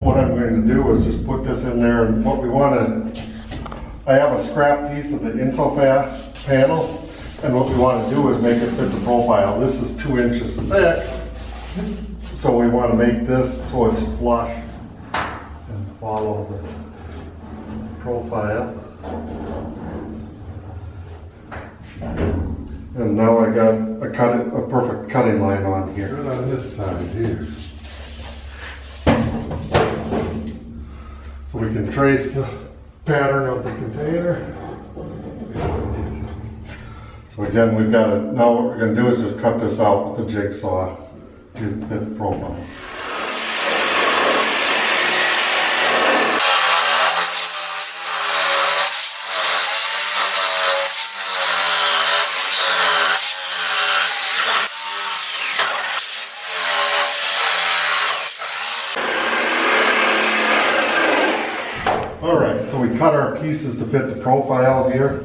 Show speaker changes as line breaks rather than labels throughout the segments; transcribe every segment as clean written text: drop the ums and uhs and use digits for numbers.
What I'm going to do is just put this in there, and what we want to, I have a scrap piece of the Insofast panel, and what we want to do is make it fit the profile. This is 2 inches thick, so we want to make this so it's flush and follow the profile. And now I got a perfect cutting line on here.
Good on this side here.
So we can trace the pattern of the container. So again, we've got it. Now what we're going to do is just cut this out with the jigsaw to fit the profile. Alright, so we cut our pieces to fit the profile here,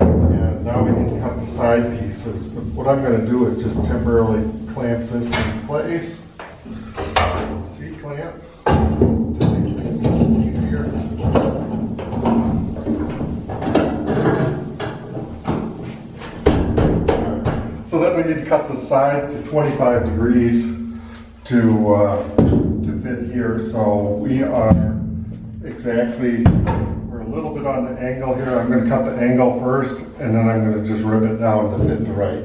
and now we need to cut the side pieces. But what I'm going to do is just temporarily clamp this in place. C-clamp to make things a little easier. So then we need to cut the side to 25 degrees to fit here. So we are exactly, we're a little bit on the angle here. I'm going to cut the angle first, and then I'm going to just rip it down to fit the right